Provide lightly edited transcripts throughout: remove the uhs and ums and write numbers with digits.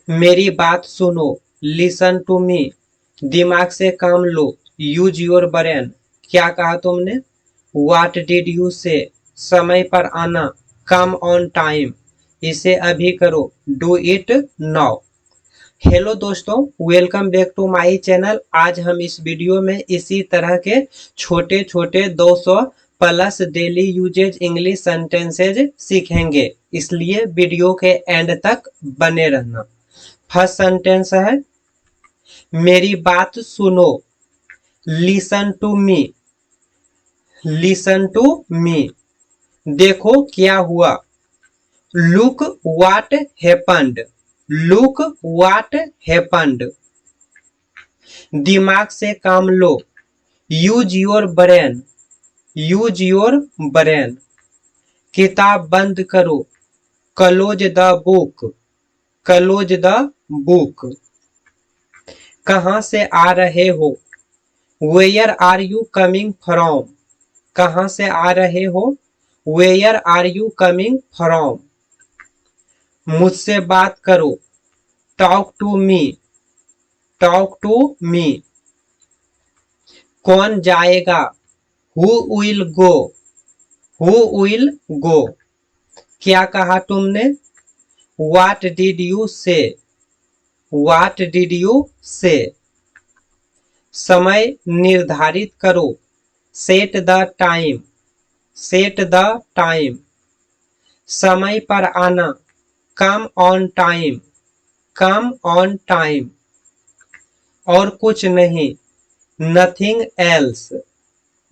मेरी बात सुनो, लिसन टू मी। दिमाग से काम लो, यूज योर ब्रेन। क्या कहा तुमने? व्हाट डिड यू से? समय पर आना, कम ऑन टाइम। इसे अभी करो, डू इट नाउ। हेलो दोस्तों, welcome back to my channel. आज हम इस वीडियो में इसी तरह के छोटे छोटे 200 plus daily usages English sentences सीखेंगे, इसलिए वीडियो के एंड तक बने रहना। फर्स्ट सेंटेंस है, मेरी बात सुनो। Listen to me. Listen to me. देखो क्या हुआ। Look what happened. Look what happened. दिमाग से काम लो, use your brain. Use your brain. किताब बंद करो, close the book. Close the book. कहाँ से आ रहे हो? Where are you coming from? कहाँ से आ रहे हो? Where are you coming from? मुझसे बात करो, talk to me. Talk to me. कौन जाएगा? Who will go? Who will go? क्या कहा तुमने? व्हाट डिड यू से? व्हाट डिड यू से? समय निर्धारित करो, set the time. Set the time. समय पर आना, come on time. Come on time. और कुछ नहीं, नथिंग एल्स।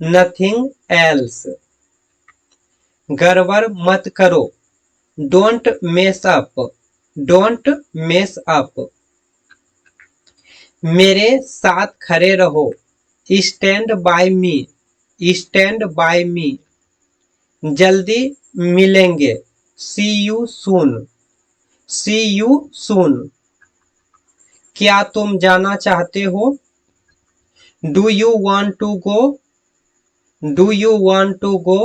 Nothing else. गड़बड़ मत करो, don't mess up. Don't mess up. मेरे साथ खड़े रहो, stand by me. Stand by me. जल्दी मिलेंगे, see you soon. C you soon. क्या तुम जाना चाहते हो? Do you want to go? Do you want to go?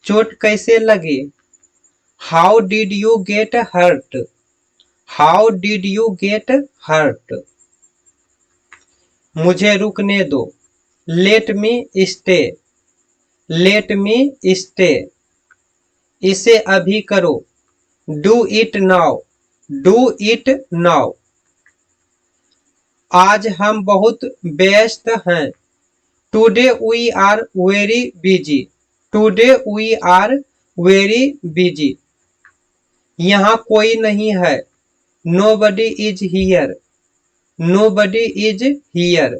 चोट कैसे लगी? How did you get hurt? How did you get hurt? मुझे रुकने दो, let me stay. Let me stay. इसे अभी करो, do it now. Do it now. आज हम बहुत व्यस्त हैं, today we are very busy. Today we are very busy. यहाँ कोई नहीं है, nobody is here. Nobody is here.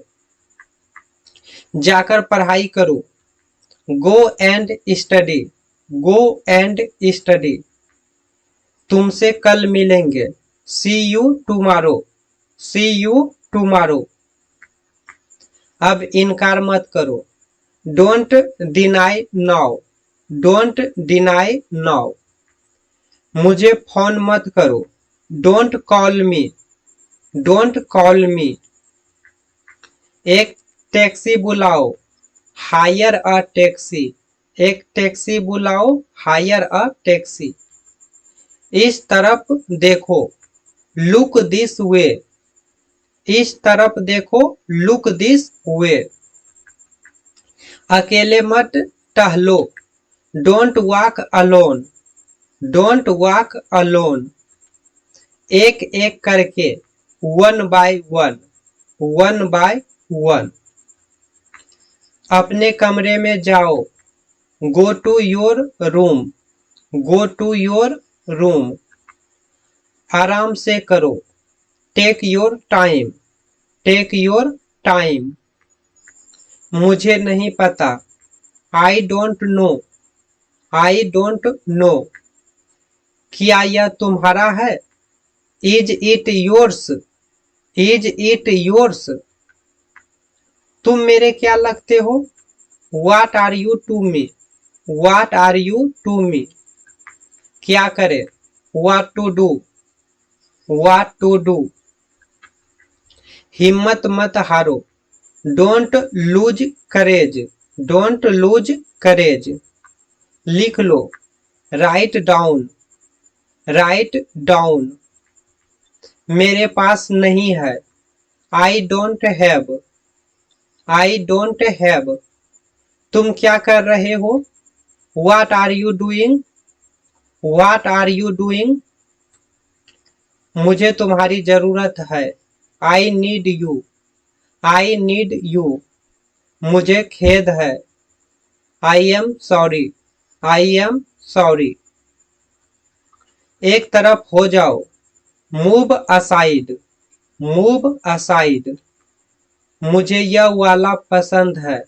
जाकर पढ़ाई करो, go and study. Go and study. तुमसे कल मिलेंगे, see you tomorrow. See you tomorrow. अब इनकार मत करो, don't deny now. Don't deny now. मुझे फोन मत करो, don't call me. Don't call me. एक टैक्सी बुलाओ, हायर अ टैक्सी। एक टैक्सी बुलाओ, हायर अ टैक्सी। इस तरफ देखो, लुक दिस वे। इस तरफ देखो, लुक दिस वे। अकेले मत टहलो, don't walk alone. Don't walk alone. एक एक करके, one by one. One by one. अपने कमरे में जाओ, go to your room. Go to your room. आराम से करो, take your time. Take your time. मुझे नहीं पता, I don't know. I don't know. क्या यह तुम्हारा है? Is it yours? Is it yours? तुम मेरे क्या लगते हो? What are you to me? What are you to me? क्या करे? What to do? What to do? हिम्मत मत हारो, don't lose courage. Don't lose courage. लिख लो, राइट डाउन। Write down. मेरे पास नहीं है। I don't have, I don't have. तुम क्या कर रहे हो? What are you doing, what are you doing. मुझे तुम्हारी जरूरत है। I need you, I need you. मुझे खेद है। I am sorry, I am sorry. एक तरफ हो जाओ। Move aside, move aside. मुझे यह वाला पसंद है।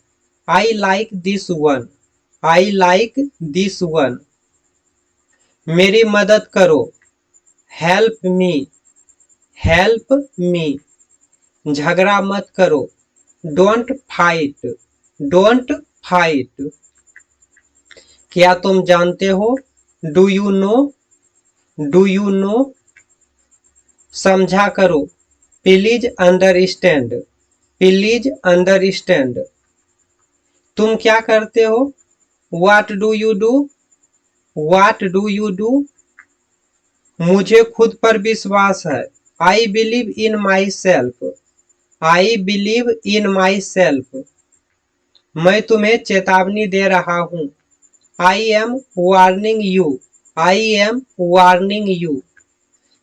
I like this one, I like this one. मेरी मदद करो। Help me, help me. झगड़ा मत करो। Don't fight, don't fight. क्या तुम जानते हो? Do you no, do you no. समझा करो। Please understand, please understand. तुम क्या करते हो? What do you do, what do you do. मुझे खुद पर विश्वास है। आई believe in myself, I believe in myself. मैं तुम्हें चेतावनी दे रहा हूँ। I am warning you, I am warning you.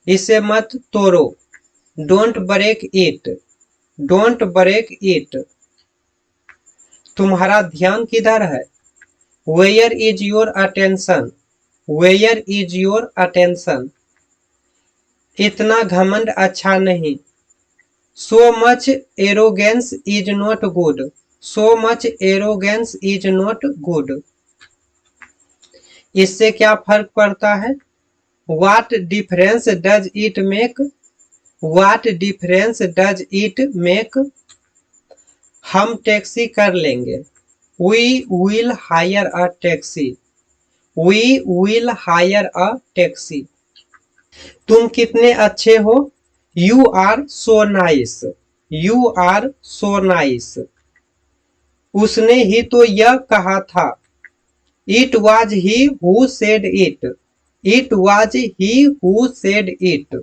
इसे मत तोड़ो। Don't break it, don't break it. तुम्हारा ध्यान किधर है? Where is your attention, where is your attention. इतना घमंड अच्छा नहीं। So much arrogance is not good, so much arrogance is not good. इससे क्या फर्क पड़ता है? What difference does it make, what difference does it make. हम टैक्सी कर लेंगे। We will hire a taxi, we will hire a taxi. तुम कितने अच्छे हो। You are so nice, you are so nice. उसने ही तो यह कहा था। It was he who said it, it was he who said it.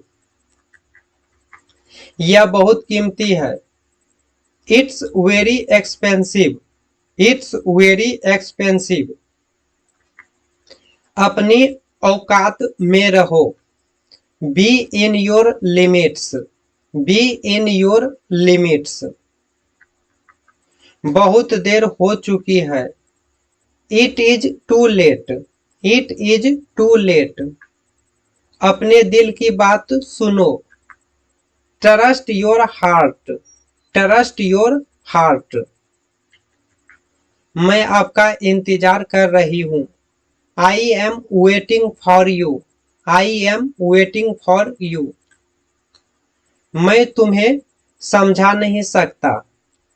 यह बहुत कीमती है। It's very expensive, it's very expensive. अपनी औकात में रहो। Be in your limits, be in your limits. बहुत देर हो चुकी है। It is too late, it is too late. अपने दिल की बात सुनो। Trust your heart, trust your heart. मैं आपका इंतजार कर रही हूँ। I am waiting for you, I am waiting for you. मैं तुम्हें समझा नहीं सकता।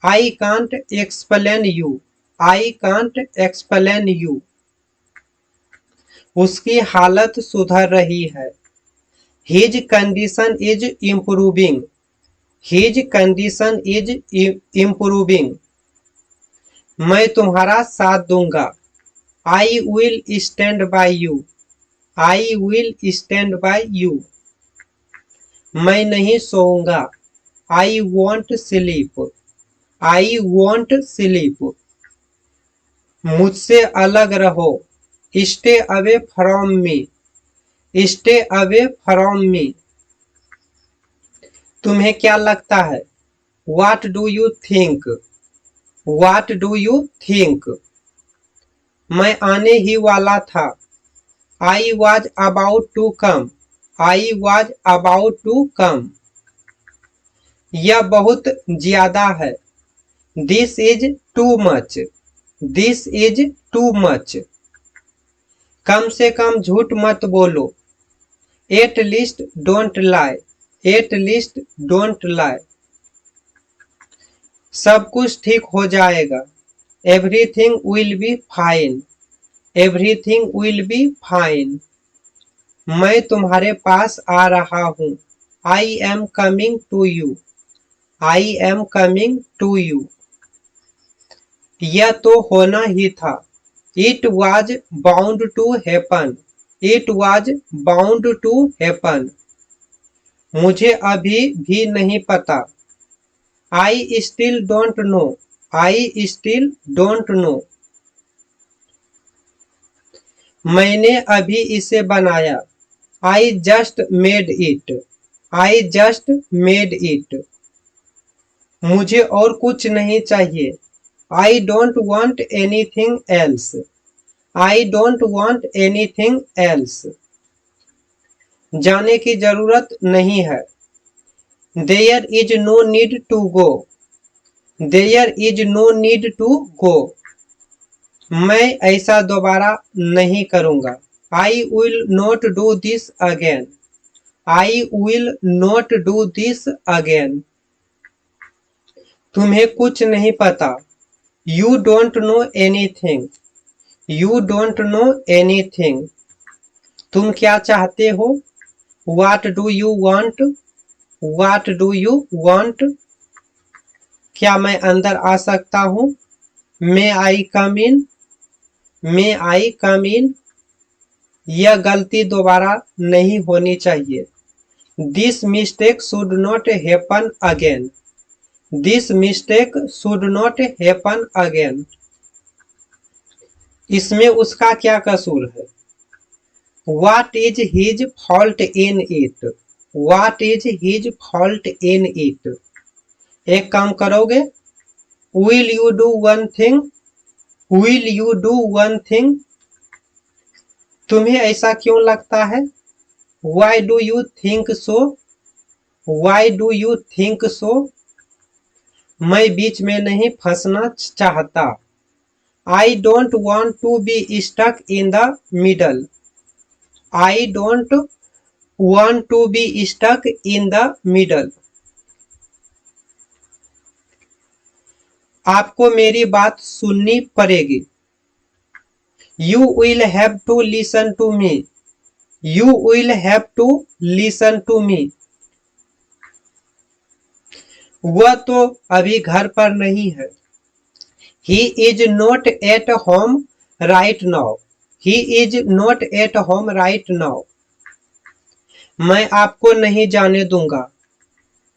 I can't explain you, I can't explain you. उसकी हालत सुधर रही है। His condition is improving, his condition is improving. मैं तुम्हारा साथ दूंगा। आई will stand by you, I will stand by you. मैं नहीं सोऊंगा। I won't sleep, I won't sleep. मुझसे अलग रहो। Stay away from me, stay away from me. तुम्हें क्या लगता है? What do you think, what do you think. मैं आने ही वाला था। I was about to come, I was about to come. यह बहुत ज्यादा है। This is too much, this is too much. कम से कम झूठ मत बोलो। At least don't lie, at least don't lie. सब कुछ ठीक हो जाएगा। Everything will be fine, everything will be fine. मैं तुम्हारे पास आ रहा हूँ। I am coming to you, I am coming to you. यह तो होना ही था। It was bound to happen, it was bound to happen. मुझे अभी भी नहीं पता। I still don't know. I still don't know. मैंने अभी इसे बनाया। I just made it. I just made it. मुझे और कुछ नहीं चाहिए। I don't want anything else. I don't want anything else. जाने की जरूरत नहीं है। There is no need to go. There is no need to go. मैं ऐसा दोबारा नहीं करूंगा। I will not do this again. I will not do this again. तुम्हें कुछ नहीं पता। You don't know anything. You don't know anything. तुम क्या चाहते हो? What do you want. What do you want. क्या मैं अंदर आ सकता हूँ? मे आई कम इन। मे आई कम इन। यह गलती दोबारा नहीं होनी चाहिए। This mistake should not happen again. This mistake should not happen again. इसमें उसका क्या कसूर है? What is his fault in it? What is his fault in it? एक काम करोगे? Will you do one thing? Will you do one thing? तुम्हें ऐसा क्यों लगता है? Why do you think so? Why do you think so? मैं बीच में नहीं फंसना चाहता। I don't want to be stuck in the middle. I don't want to be stuck in the middle. आपको मेरी बात सुननी पड़ेगी। You will have to listen to me. You will have to listen to me. वह तो अभी घर पर नहीं है। He is not at home right now. He is not at home right now. मैं आपको नहीं जाने दूंगा।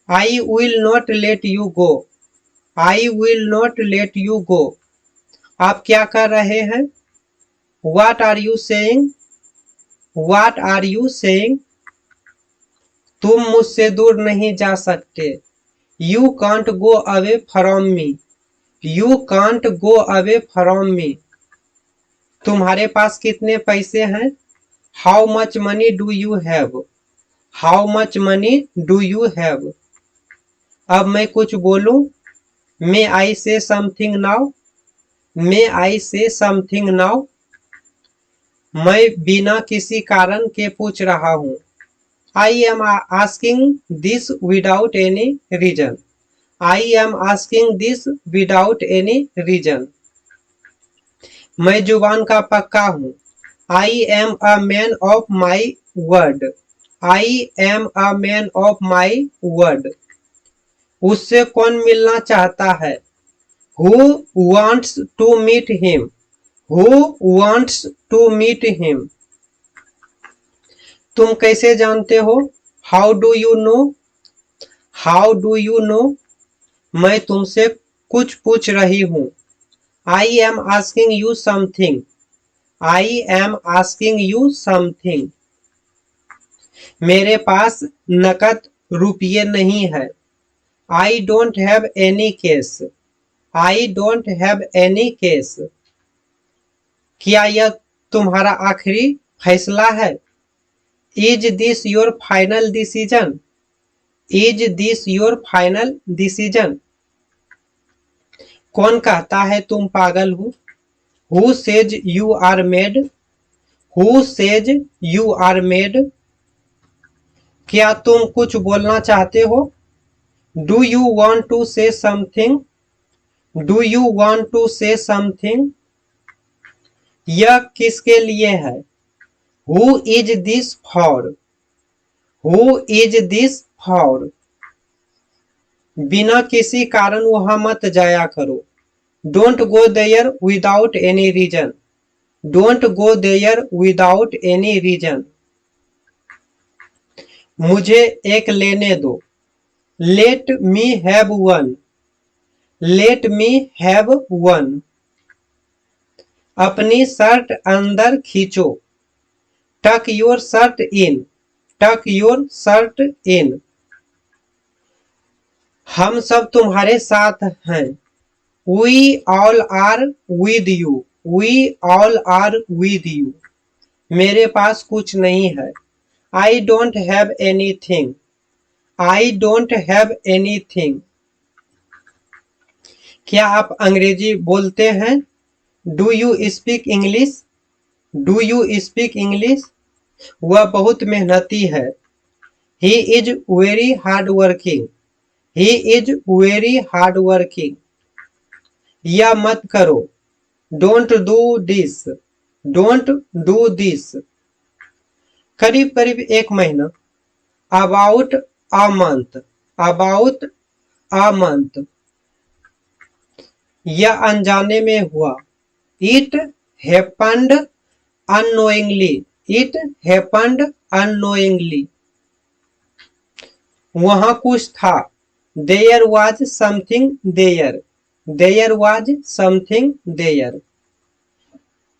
I will not let you go. I will not let you go. आप क्या कर रहे हैं? What are you saying? What are you saying? तुम मुझसे दूर नहीं जा सकते। You can't go away from me. You can't go away from me. तुम्हारे पास कितने पैसे हैं? How much money do you have? How much money do you have? अब मैं कुछ बोलूं? May I say something now? May I say something now? मैं बिना किसी कारण के पूछ रहा हूं। I am asking this without any reason. I am asking this without any reason. मैं जुबान का पक्का हूं। I am a man of my word. I am a man of my word. उससे कौन मिलना चाहता है? Who wants to meet him? Who wants to meet him? तुम कैसे जानते हो? How do you know? How do you know? मैं तुमसे कुछ पूछ रही हूँ। I am asking you something. I am asking you something. मेरे पास नकद रुपये नहीं है। I don't have any cash. I don't have any cash. क्या यह तुम्हारा आखिरी फैसला है? Is this your final decision? Is this your final decision? कौन कहता है तुम पागल हो? Who says you are mad? Who says you are mad? क्या तुम कुछ बोलना चाहते हो? Do you want to say something? Do you want to say something? यह किसके लिए है? Who is this for? Who is this for? बिना किसी कारण वहां मत जाया करो। Don't go there without any reason. Don't go there without any reason. मुझे एक लेने दो। Let me have one. Let me have one. अपनी शर्ट अंदर खींचो। टक योर शर्ट इन। टक योर शर्ट इन। हम सब तुम्हारे साथ हैं। We all are with you. We all are with you. मेरे पास कुछ नहीं है। I don't have anything. I don't have anything. क्या आप अंग्रेजी बोलते हैं? Do you speak English? Do you speak English? वह बहुत मेहनती है। He is very hard working. He is very hard working. यह मत करो। Don't do this. Don't do this. करीब करीब एक महीना। About a month. About a month. यह अनजाने में हुआ। It happened unknowingly. It happened unknowingly. वहां कुछ था। There was something there. There was something there.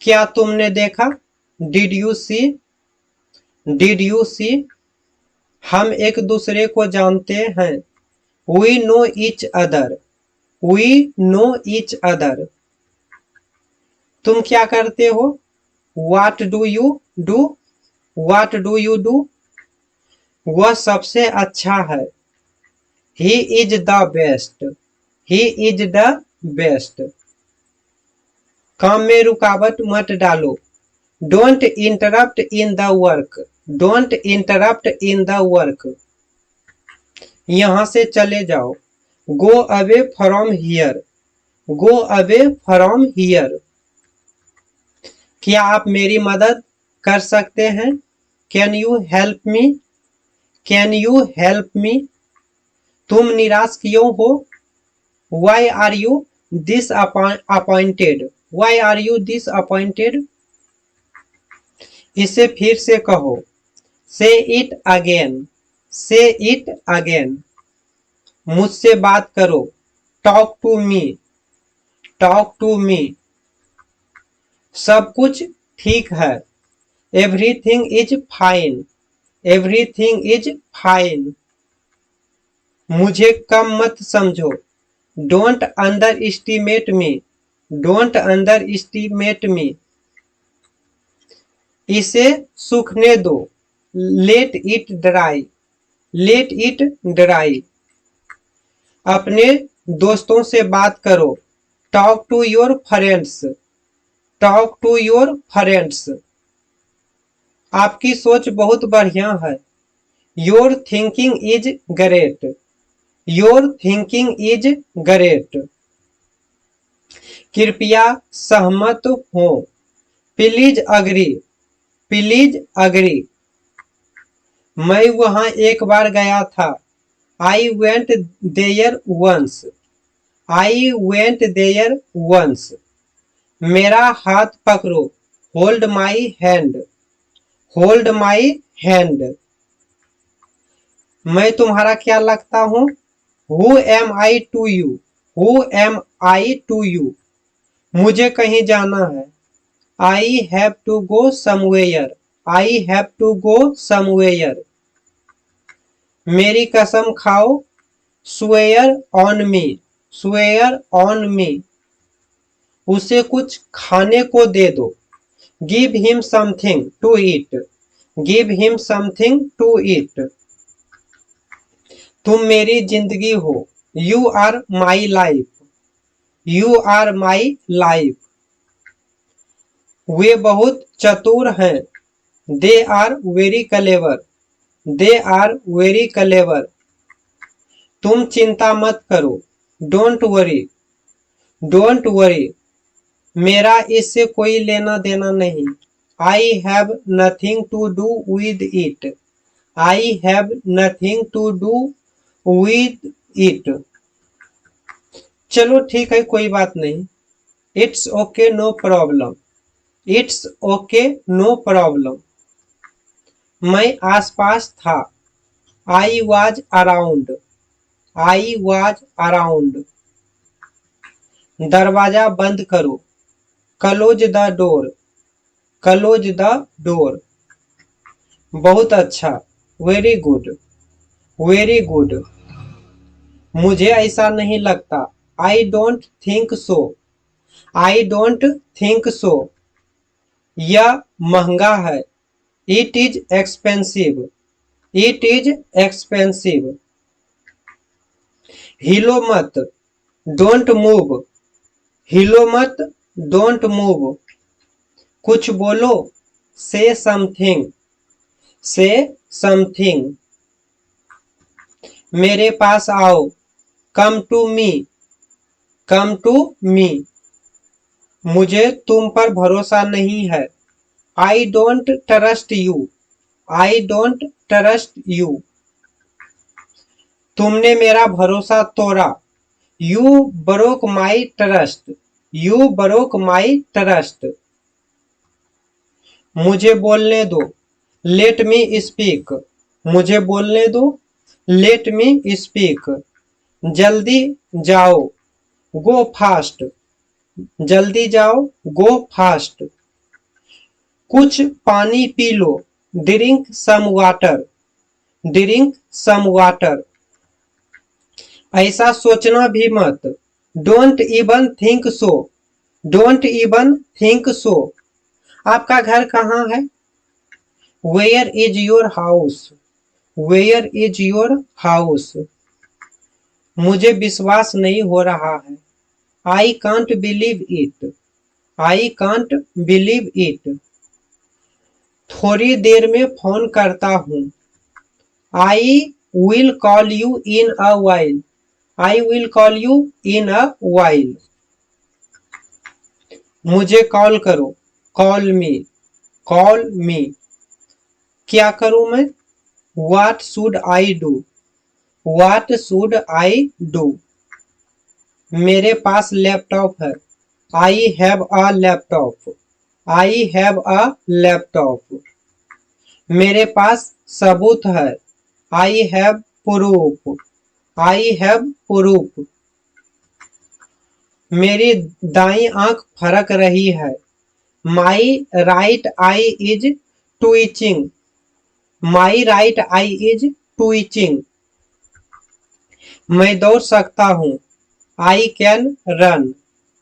क्या तुमने देखा? Did you see? Did you see? हम एक दूसरे को जानते हैं। We know each other. We know each other. तुम क्या करते हो? What do you do? What do you do? वह सबसे अच्छा है। He is the best. He is the best. काम में रुकावट मत डालो। Don't interrupt in the work. Don't interrupt in the work. यहाँ से चले जाओ। Go away from here. Go away from here. क्या आप मेरी मदद कर सकते हैं? Can you help me? Can you help me? तुम निराश क्यों हो? Why are you disappointed? Why are you disappointed? इसे फिर से कहो। Say it again. Say it again. मुझसे बात करो। Talk to me. Talk to me. सब कुछ ठीक है। Everything is fine. Everything is fine. मुझे कम मत समझो। Don't underestimate me. Don't underestimate me. इसे सूखने दो। Let it dry. Let it dry. अपने दोस्तों से बात करो। Talk to your friends. Talk to your friends. आपकी सोच बहुत बढ़िया है। Your thinking is great. Your thinking is great. कृपया सहमत हो। Please agree. Please agree. मैं वहां एक बार गया था। I went there once. I went there once. मेरा हाथ पकड़ो। Hold my hand. Hold my hand. मैं तुम्हारा क्या लगता हूँ? Who am I to you? Who am I to you? मुझे कहीं जाना है। I have to go somewhere. I have to go somewhere. मेरी कसम खाओ। Swear on me. Swear on me. उसे कुछ खाने को दे दो। Give him something to eat. Give him something to eat. तुम मेरी जिंदगी हो। You are my life. You are my life. वे बहुत चतुर हैं। They are very clever. They are very clever. तुम चिंता मत करो। Don't worry. Don't worry. मेरा इससे कोई लेना देना नहीं। I have nothing to do with it. I have nothing to do with it. चलो ठीक है, कोई बात नहीं। It's okay, no problem. It's okay, no problem. मैं आसपास था। I was around, I was around. दरवाजा बंद करो, close the door, close the door. बहुत अच्छा, वेरी गुड, वेरी गुड। मुझे ऐसा नहीं लगता, I don't think so, I don't think so. यह महंगा है, it is expensive, it is expensive. हिलो मत, डोंट मूव, हिलो मत, डोंट मूव। कुछ बोलो, से समथिंग, से समथिंग। मेरे पास आओ, come to me, come to me. मुझे तुम पर भरोसा नहीं है, I don't trust you, I don't trust you. तुमने मेरा भरोसा तोड़ा, you broke my trust, you broke my trust. मुझे बोलने दो, लेट मी स्पीक, मुझे बोलने दो, लेट मी स्पीक। जल्दी जाओ, गो फास्ट, जल्दी जाओ, गो फास्ट। कुछ पानी पी लो, drink some water, drink some water. ऐसा सोचना भी मत, don't even think so, don't even think so. आपका घर कहाँ है? Where is your house, where is your house. मुझे विश्वास नहीं हो रहा है, I can't believe it, I can't believe it. थोड़ी देर में फोन करता हूँ, I will call you in a while, I will call you in a while. मुझे कॉल करो, कॉल मी, कॉल मी। क्या करूं मैं? What should I do? What should I do? मेरे पास लैपटॉप है, I have a laptop, I have a laptop। मेरे पास सबूत है, I have proof, I have proof। मेरी दाईं आंख फरक रही है, My right eye is twitching, My right eye is twitching। मैं दौड़ सकता हूँ, I can run,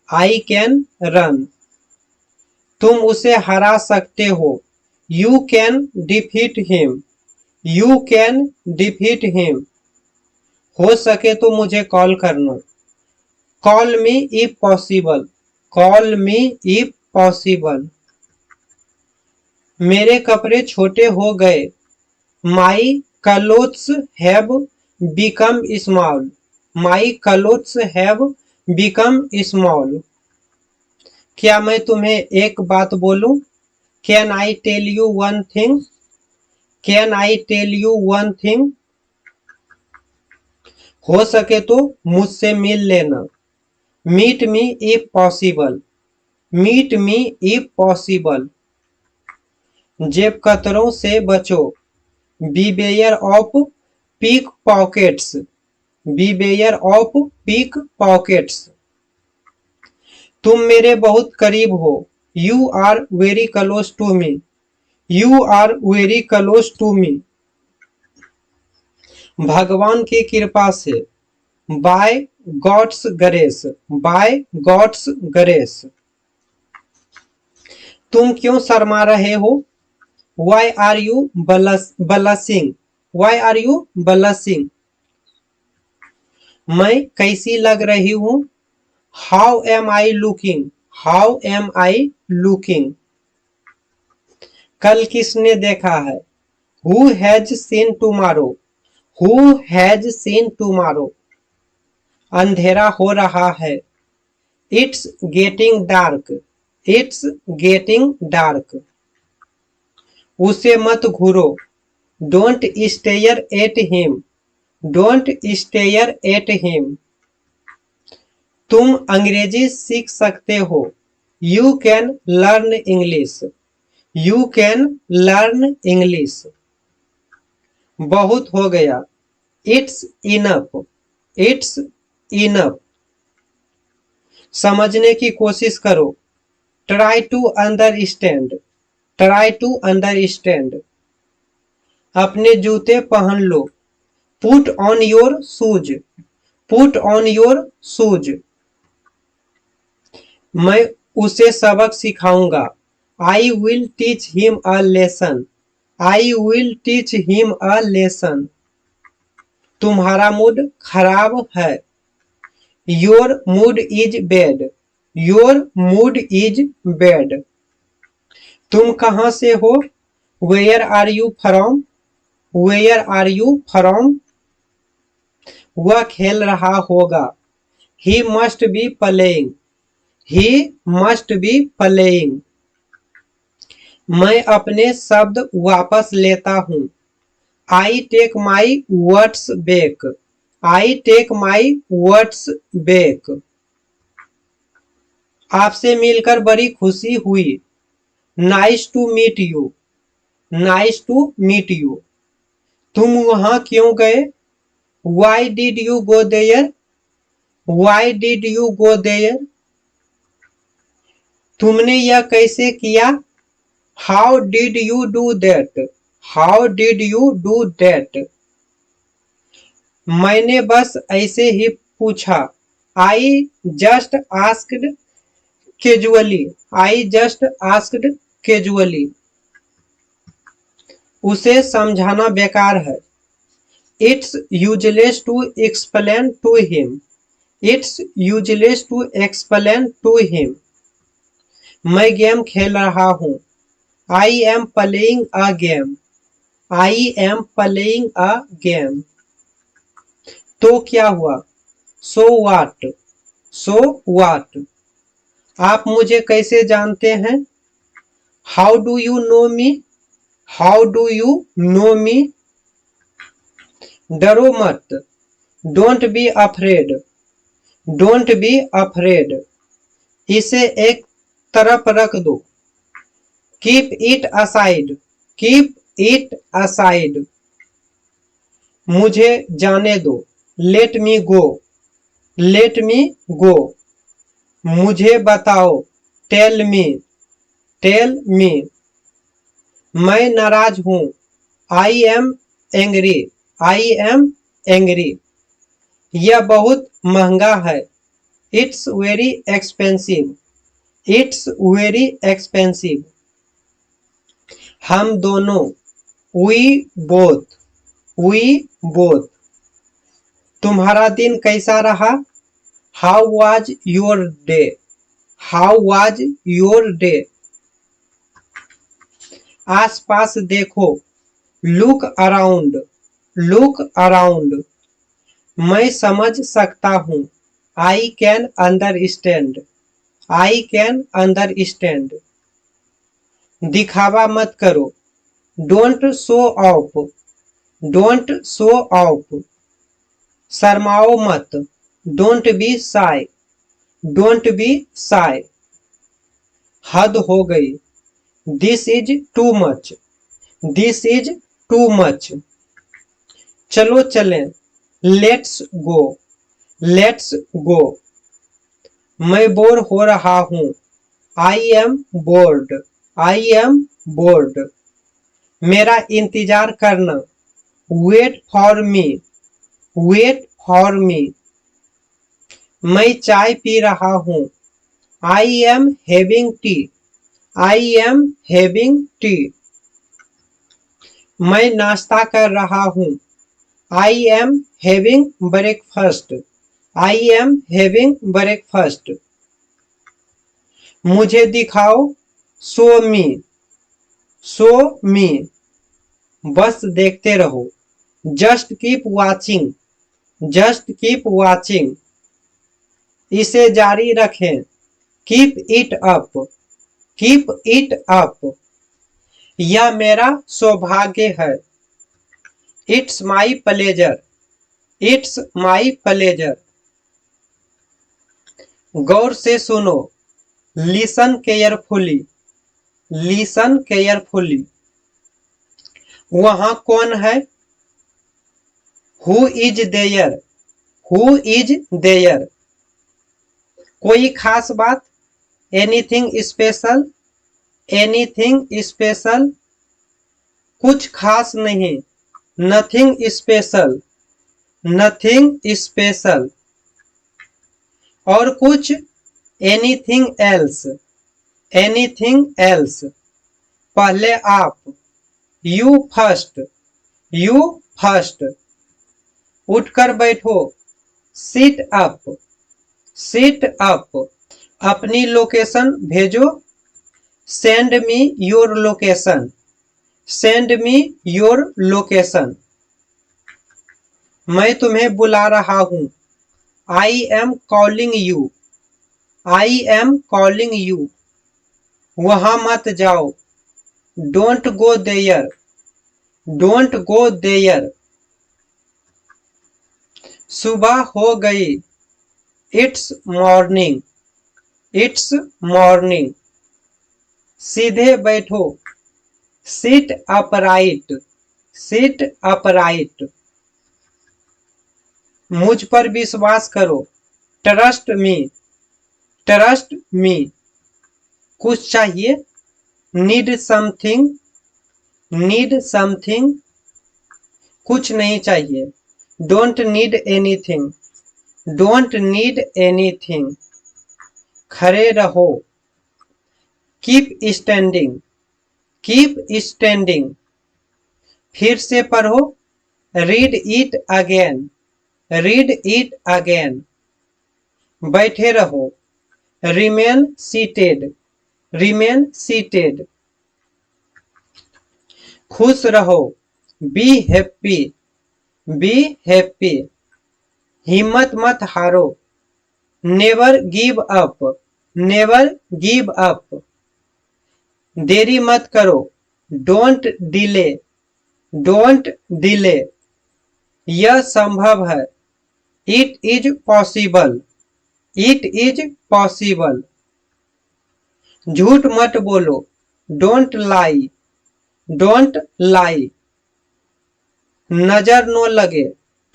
I can run. तुम उसे हरा सकते हो, you can defeat him, you can defeat him. हो सके तो मुझे कॉल करना, call me if possible, call me if possible. मेरे कपड़े छोटे हो गए, my clothes have become small, my clothes have become small. क्या मैं तुम्हें एक बात बोलूं? Can I tell you one thing, can I tell you one thing. हो सके तो मुझसे मिल लेना, meet me if possible, meet me if possible. जेब कतरों से बचो, beware of pickpockets, beware of pickpockets. तुम मेरे बहुत करीब हो, you are very close to me, you are very close to me. भगवान की कृपा से, by God's grace, by God's grace. तुम क्यों शर्मा रहे हो? Why are you blushing, why are you blushing. मैं कैसी लग रही हूं? How am I looking, how am I looking. कल किसने देखा है? Who has seen tomorrow, who has seen tomorrow. अंधेरा हो रहा है, it's getting dark, it's getting dark. उसे मत घूरो, don't stare at him, don't stare at him. तुम अंग्रेजी सीख सकते हो, you can learn English, you can learn English. बहुत हो गया। It's enough, it's enough. समझने की कोशिश करो। Try to understand, try to understand. अपने जूते पहन लो। Put on your shoes, put on your shoes. मैं उसे सबक सिखाऊंगा। I will teach him a lesson, I will teach him a lesson. तुम्हारा मूड खराब है। Your mood is bad, your mood is bad. तुम कहाँ से हो? Where are you from, where are you from. वह खेल रहा होगा। He must be playing, he must be playing. मैं अपने शब्द वापस लेता हूँ। I take my words back, I take my words back. आपसे मिलकर बड़ी खुशी हुई। Nice to meet you, nice to meet you. तुम वहां क्यों गए? Why did you go there, why did you go there. तुमने यह कैसे किया? How did you do that, how did you do that. मैंने बस ऐसे ही पूछा। I just asked casually, I just asked casually. उसे समझाना बेकार है। It's useless to explain to him, it's useless to explain to him. मैं गेम खेल रहा हूँ। I am playing a game, I am playing a game. तो क्या हुआ? So what, so what. आप मुझे कैसे जानते हैं? How do you know me, how do you know me. डरो मत, don't be afraid, don't be afraid. इसे एक तरफ रख दो। Keep it aside, keep it aside. मुझे जाने दो। Let me go, let me go. मुझे बताओ। Tell me, tell me. मैं नाराज हूं। I am angry, I am angry. यह बहुत महंगा है। It's very expensive, it's very expensive. हम दोनों, वी बोथ, वी बोथ। तुम्हारा दिन कैसा रहा? How was your day, how was your day. आसपास देखो। Look around, look around. मैं समझ सकता हूँ। I can understand, I can understand. दिखावा मत करो। Don't show off, don't show off. शर्माओ मत। Don't be shy, don't be shy. हद हो गई। This is too much, this is too much. चलो चलें। Let's go, let's go. मैं बोर हो रहा हूँ। I am board, I am bored. मेरा इंतजार करना। Wait for me, wait for me. मैं चाय पी रहा हूँ। I am having tea, I am having tea. मैं नाश्ता कर रहा हूँ। I am having breakfast, I am having breakfast. मुझे दिखाओ। Show me, show me. बस देखते रहो। Just keep watching, just keep watching. इसे जारी रखें। Keep it up, keep it up. यह मेरा सौभाग्य है। It's my pleasure, it's my pleasure. गौर से सुनो। Listen carefully, listen carefully. वहां कौन है? Who is there, who is there. कोई खास बात, एनीथिंग स्पेशल, एनीथिंग स्पेशल। कुछ खास नहीं, नथिंग स्पेशल, नथिंग स्पेशल। और कुछ, एनीथिंग एल्स, एनीथिंग एल्स। पहले आप, यू फर्स्ट, यू फर्स्ट। उठकर बैठो, सिट अप, सिट अप। अपनी लोकेशन भेजो, send me your location, send me your location. मैं तुम्हें बुला रहा हूं, I am calling you, I am calling you. वहां मत जाओ, don't go there, don't go there. सुबह हो गई, इट्स मॉर्निंग, इट्स मॉर्निंग। सीधे बैठो, सिट अपराइट, सिट अपराइट। मुझ पर विश्वास करो, ट्रस्ट मी, ट्रस्ट मी। कुछ चाहिए, नीड समथिंग, नीड समथिंग। कुछ नहीं चाहिए, don't need anything, don't need anything. खड़े रहो, कीप स्टैंडिंग, कीप स्टैंडिंग। फिर से पढ़ो, read it again, read it again. बैठे रहो, रिमेन सीटेड, रिमेन सीटेड। खुश रहो, बी हैप्पी, बी हैप्पी। हिम्मत मत हारो, never give up, never give up. देरी मत करो, डोंट डिले, डोंट डिले। यह संभव है, it is possible, it is possible. झूठ मत बोलो, डोंट लाई, डोंट लाई। नजर न लगे,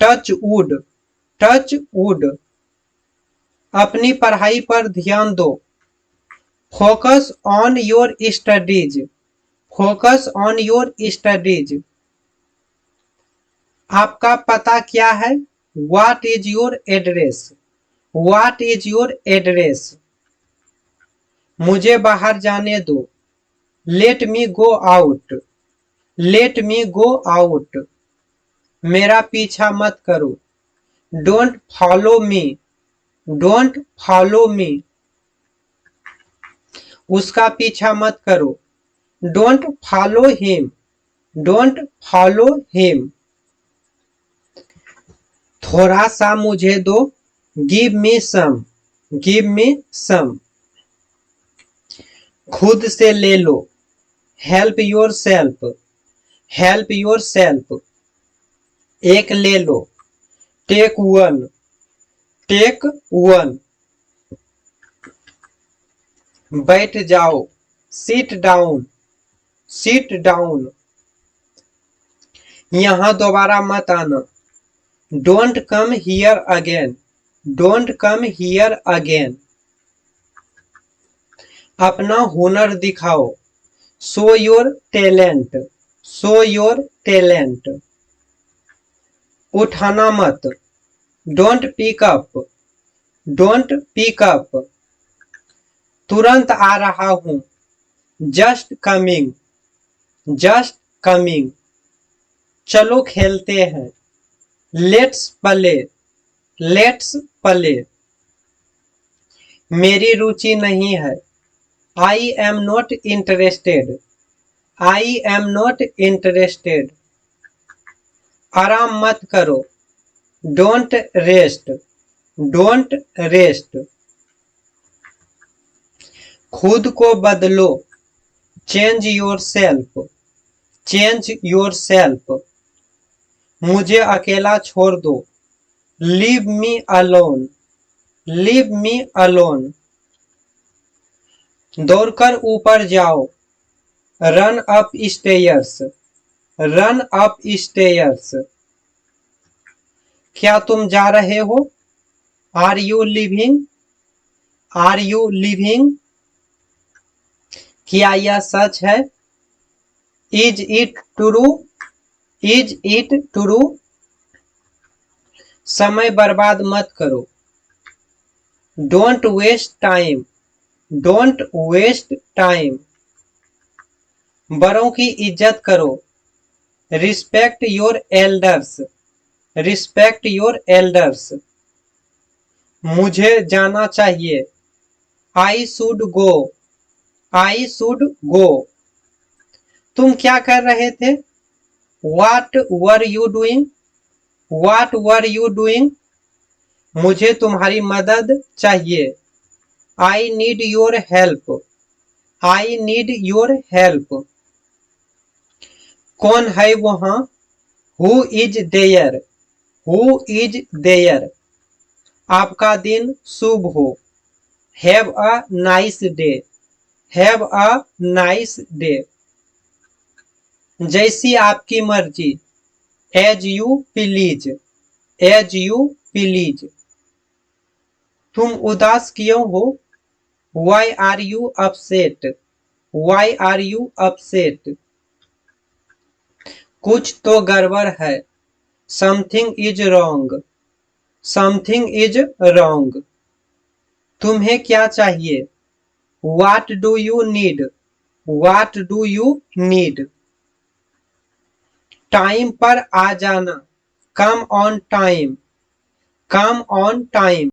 टच वुड, टच वुड। अपनी पढ़ाई पर ध्यान दो, focus on your studies, focus on your studies. आपका पता क्या है, what is your address, what is your address. मुझे बाहर जाने दो, let me go out, late me go out. मेरा पीछा मत करो, don't follow me, don't follow me. उसका पीछा मत करो, don't follow him, don't follow him. थोड़ा सा मुझे दो, गिव मी सम, गिव मी सम। खुद से ले लो, help yourself, help yourself. एक ले लो, टेक वन, टेक वन। बैठ जाओ, सिट डाउन, सिट डाउन। यहां दोबारा मत आना, don't come here again, don't come here again. अपना हुनर दिखाओ, show your talent, show your talent. उठाना मत, don't pick up, don't pick up. तुरंत आ रहा हूं, जस्ट कमिंग, जस्ट कमिंग। चलो खेलते हैं, लेट्स प्ले, लेट्स प्ले। मेरी रुचि नहीं है, I am not interested, I am not interested. आराम मत करो, डोंट रेस्ट, डोंट रेस्ट। खुद को बदलो, change yourself, change yourself. मुझे अकेला छोड़ दो, leave me alone, leave me alone. दौड़कर ऊपर जाओ, run up stairs, run up stairs. क्या तुम जा रहे हो? Are you leaving? Are you leaving? क्या यह सच है? Is it true? Is it true? समय बर्बाद मत करो। Don't waste time. Don't waste time. बड़ों की इज्जत करो। Respect your elders. Respect your elders. मुझे जाना चाहिए। I should go. I should go. तुम क्या कर रहे थे? What were you doing? What were you doing? मुझे तुम्हारी मदद चाहिए। I need your help. I need your help. कौन है वहां? Who is there? Who is there? आपका दिन शुभ हो। Have a nice day. Have a nice day. जैसी आपकी मर्जी। As you please. As you please. तुम उदास क्यों हो? Why are you upset? Why are you upset? कुछ तो गड़बड़ है। Something is wrong. Something is wrong. तुम्हें क्या चाहिए? What do you need? What do you need? Time पर आ जाना। Come on time. Come on time.